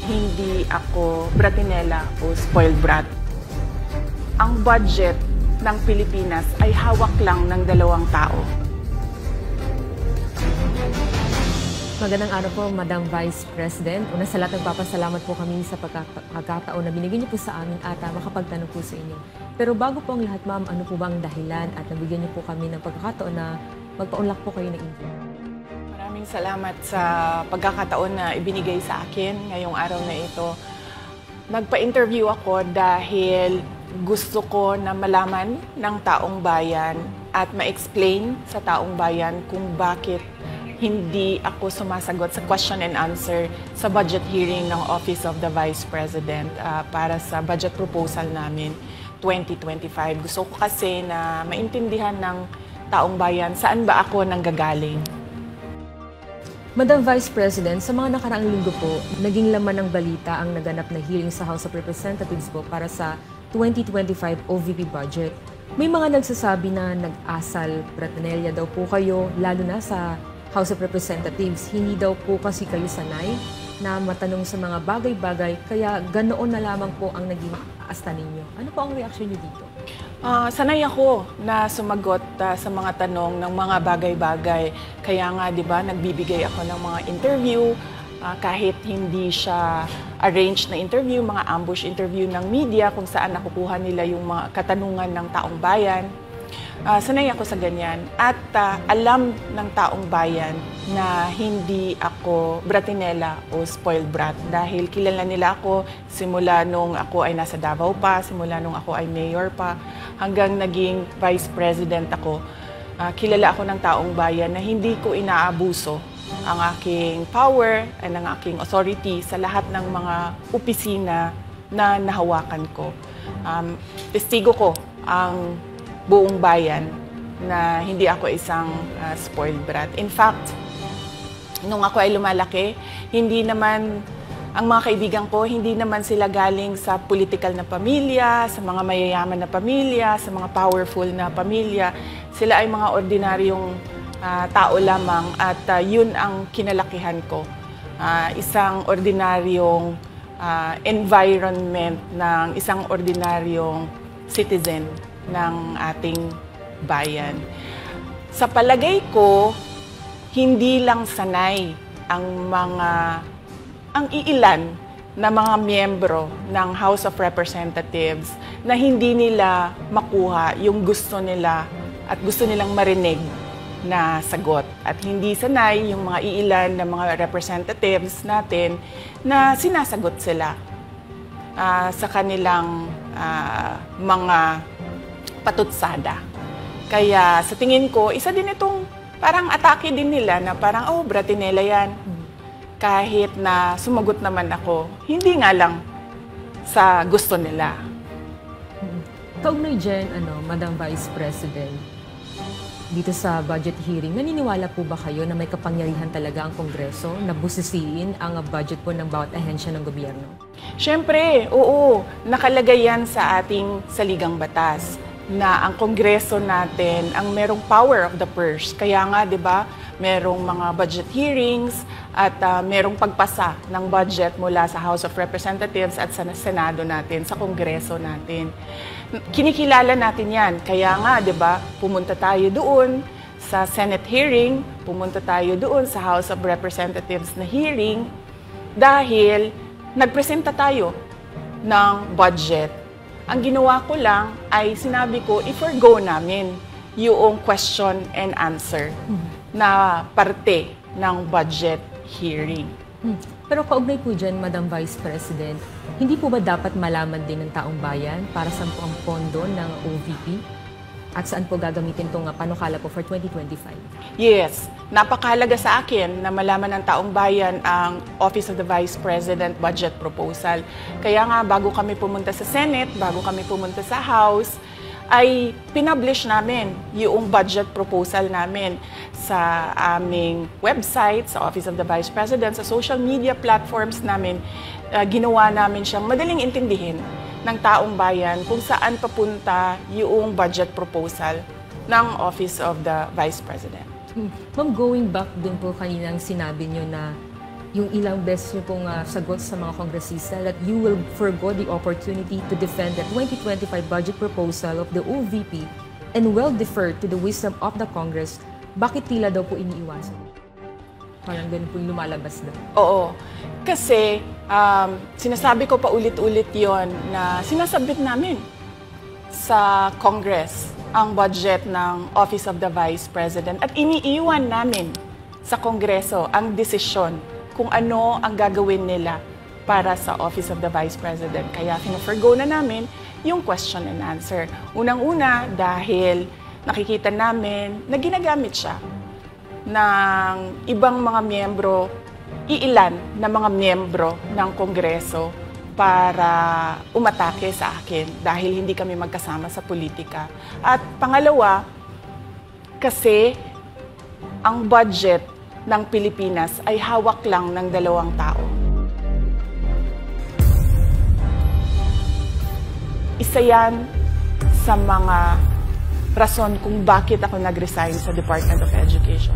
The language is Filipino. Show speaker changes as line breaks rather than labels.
hindi ako bratinela o spoiled brat. Ang budget ng Pilipinas ay hawak lang ng 2 tao.
Magandang araw po, Madam Vice President. Una sa lahat, nagpapasalamat po kami sa pagkakataon na binigyan niyo po sa amin at makapagtanong po sa inyo. Pero bago po ang lahat, ma'am, ano po ba ang dahilan at nabigyan niyo po kami ng pagkakataon na magpa-unlock po kayo ng interview?
Maraming salamat sa pagkakataon na ibinigay sa akin ngayong araw na ito. Nagpa-interview ako dahil gusto ko na malaman ng taong bayan at ma-explain sa taong bayan kung bakit hindi ako sumasagot sa question and answer sa budget hearing ng Office of the Vice President para sa budget proposal namin 2025. Gusto ko kasi na maintindihan ng taong bayan saan ba ako nanggagaling.
Madam Vice President, sa mga nakaraang linggo po, naging laman ng balita ang naganap na hearing sa House of Representatives po para sa 2025 OVP budget. May mga nagsasabi na nag-asal bratinelya daw po kayo, lalo na sa House of Representatives. Hindi daw po kasi kayo sanay na matanong sa mga bagay-bagay, kaya ganoon na lamang po ang naging asta ninyo. Ano po ang reaksyon niyo dito?
Sanay ako na sumagot sa mga tanong ng mga bagay-bagay. Kaya nga, di ba, nagbibigay ako ng mga interview, kahit hindi siya arranged na interview, mga ambush interview ng media kung saan nakukuha nila yung mga katanungan ng taong bayan. Sanay ako sa ganyan at alam ng taong bayan na hindi ako bratinela o spoiled brat dahil kilala nila ako simula nung ako ay nasa Davao pa, simula nung ako ay mayor pa, hanggang naging vice president ako. Kilala ako ng taong bayan na hindi ko inaabuso ang aking power at ang aking authority sa lahat ng mga opisina na nahawakan ko. Testigo ko ang buong bayan na hindi ako isang spoiled brat. In fact, nung ako ay lumalaki, hindi naman, ang mga kaibigan ko, hindi naman sila galing sa political na pamilya, sa mga mayayaman na pamilya, sa mga powerful na pamilya. Sila ay mga ordinaryong tao lamang at yun ang kinalakihan ko. Isang ordinaryong environment ng isang ordinaryong citizen ng ating bayan. Sa palagay ko, hindi lang sanay ang iilan na mga miyembro ng House of Representatives na hindi nila makuha yung gusto nila at gusto nilang marinig na sagot. At hindi sanay yung mga iilan na mga representatives natin na sinasagot sila sa kanilang mga patutsada. Kaya sa tingin ko, isa din itong parang atake din nila na parang, oh, bratinela yan. Kahit na sumagot naman ako, hindi nga lang sa gusto nila.
Kaugnay dyan, Madam Vice President, dito sa budget hearing, naniniwala po ba kayo na may kapangyarihan talaga ang Kongreso na busisiin ang budget po ng bawat ahensya ng gobyerno?
Siyempre, oo. Nakalagay yan sa ating saligang batas na ang Kongreso natin ang merong power of the purse. Kaya nga, di ba, merong mga budget hearings at merong pagpasa ng budget mula sa House of Representatives at sa Senado natin, sa Kongreso natin. Kinikilala natin yan. Kaya nga, di ba, pumunta tayo doon sa Senate hearing, pumunta tayo doon sa House of Representatives na hearing dahil nagpresenta tayo ng budget. Ang ginawa ko lang ay sinabi ko, i-forgo namin yung question and answer na parte ng budget hearing.
Pero kaugnay po dyan, Madam Vice President, hindi po ba dapat malaman din ng taong bayan para saan po ang pondo ng OVP? At saan po gagamitin itong panukala po for 2025?
Yes, napakahalaga sa akin na malaman ng taong bayan ang Office of the Vice President budget proposal. Kaya nga, bago kami pumunta sa Senate, bago kami pumunta sa House, ay pinublish namin yung budget proposal namin sa aming website, sa Office of the Vice President, sa social media platforms namin. Ginawa namin siyang madaling intindihin ng taong bayan kung saan papunta yung budget proposal ng Office of the Vice President.
Ma'am, going back din po kaninang sinabi nyo na yung ilang beses niyo pong sagot sa mga kongresista that you will forgo the opportunity to defend the 2025 budget proposal of the OVP and will defer to the wisdom of the Congress, bakit tila daw po iniiwasan? Parang ganun po yung lumalabas na.
Oo. Kasi sinasabi ko pa ulit-ulit yon na sinasabit namin sa Congress ang budget ng Office of the Vice President at iniiwan namin sa Kongreso ang desisyon kung ano ang gagawin nila para sa Office of the Vice President. Kaya fina-forgo na namin yung question and answer. Unang-una dahil nakikita namin na ginagamit siya ng ibang mga miyembro, iilan na mga miyembro ng Kongreso para umatake sa akin dahil hindi kami magkasama sa politika. At pangalawa, kasi ang budget ng Pilipinas ay hawak lang ng 2 tao. Isa yan sa mga rason kung bakit ako nag-resign sa Department of Education.